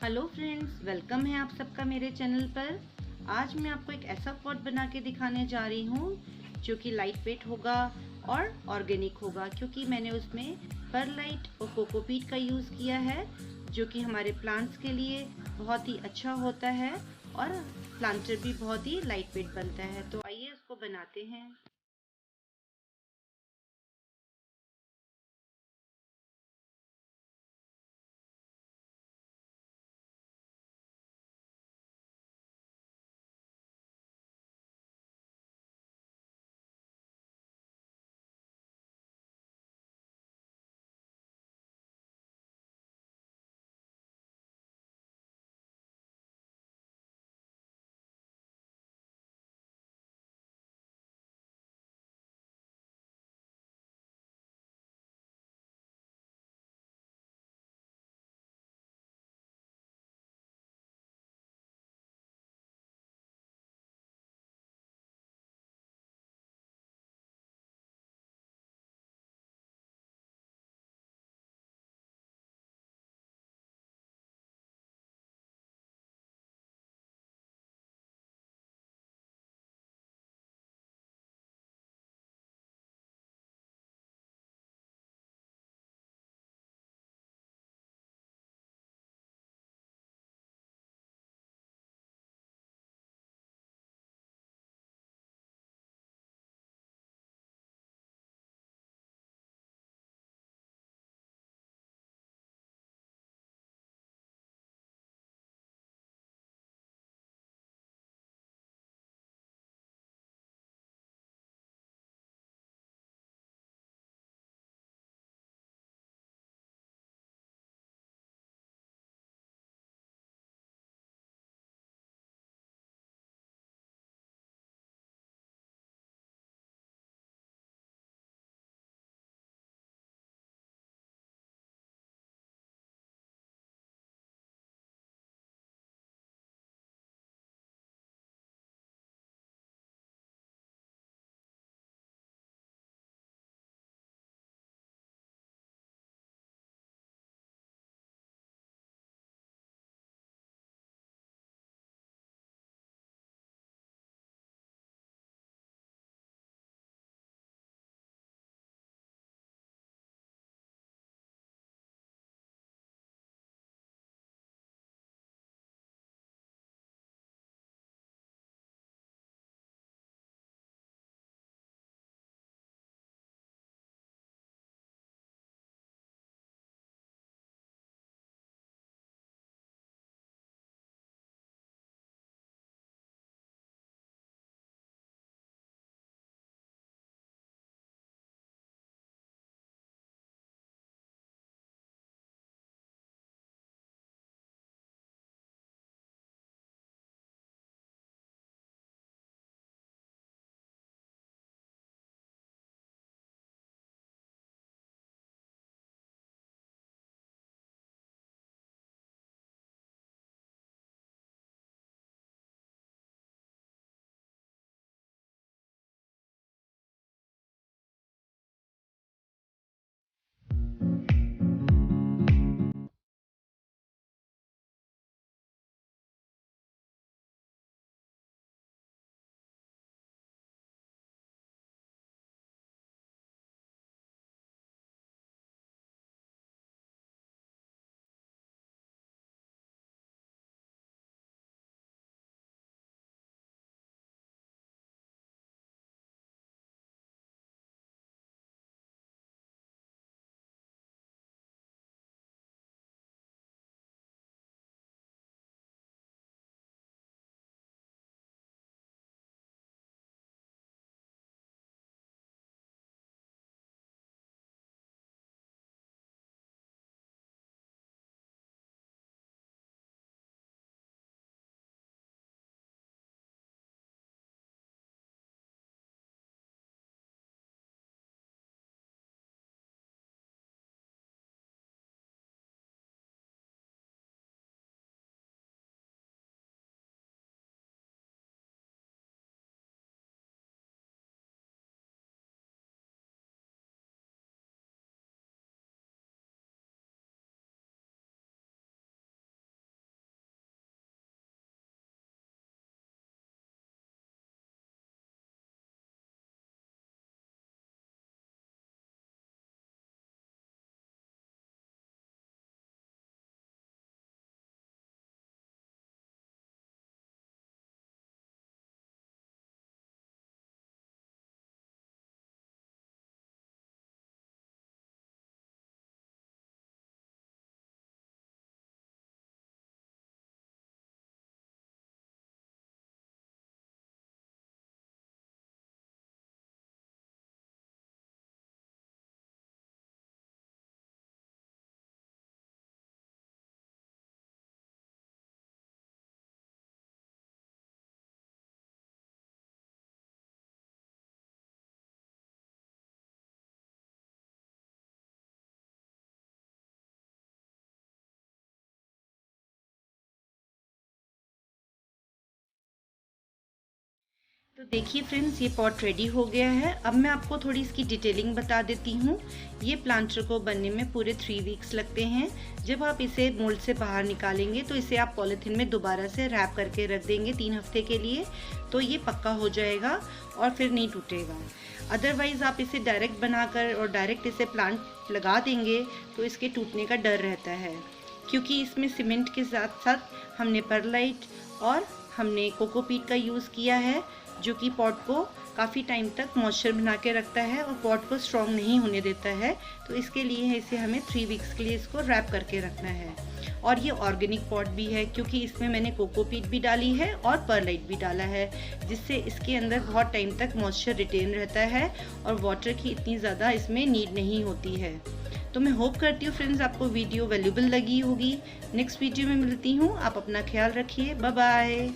Hello friends, welcome है आप सबका मेरे चैनल पर। आज मैं आपको एक ऐसा पॉट बना के दिखाने जा रही हूँ जो कि लाइट वेट होगा और ऑर्गेनिक होगा, क्योंकि मैंने उसमें परलाइट और कोकोपीट का यूज़ किया है जो कि हमारे प्लांट्स के लिए बहुत ही अच्छा होता है और प्लांटर भी बहुत ही लाइट वेट बनता है। तो आइए उसको बनाते हैं। तो देखिए फ्रेंड्स, ये पॉट रेडी हो गया है। अब मैं आपको थोड़ी इसकी डिटेलिंग बता देती हूँ। ये प्लांटर को बनने में पूरे 3 वीक्स लगते हैं। जब आप इसे मोल्ड से बाहर निकालेंगे तो इसे आप पॉलीथीन में दोबारा से रैप करके रख देंगे 3 हफ्ते के लिए, तो ये पक्का हो जाएगा और फिर नहीं टूटेगा। अदरवाइज़ आप इसे डायरेक्ट बनाकर और डायरेक्ट इसे प्लांट लगा देंगे तो इसके टूटने का डर रहता है, क्योंकि इसमें सीमेंट के साथ साथ हमने परलाइट और हमने कोकोपीट का यूज़ किया है, जो कि पॉट को काफ़ी टाइम तक मॉइस्चर बना के रखता है और पॉट को स्ट्रॉन्ग नहीं होने देता है। तो इसके लिए इसे हमें 3 वीक्स के लिए इसको रैप करके रखना है। और ये ऑर्गेनिक पॉट भी है, क्योंकि इसमें मैंने कोकोपीट भी डाली है और परलाइट भी डाला है, जिससे इसके अंदर बहुत टाइम तक मॉइस्चर रिटेन रहता है और वाटर की इतनी ज़्यादा इसमें नीड नहीं होती है। तो मैं होप करती हूँ फ्रेंड्स आपको वीडियो वैल्यूबल लगी होगी। नेक्स्ट वीडियो में मिलती हूँ। आप अपना ख्याल रखिए। Bye bye.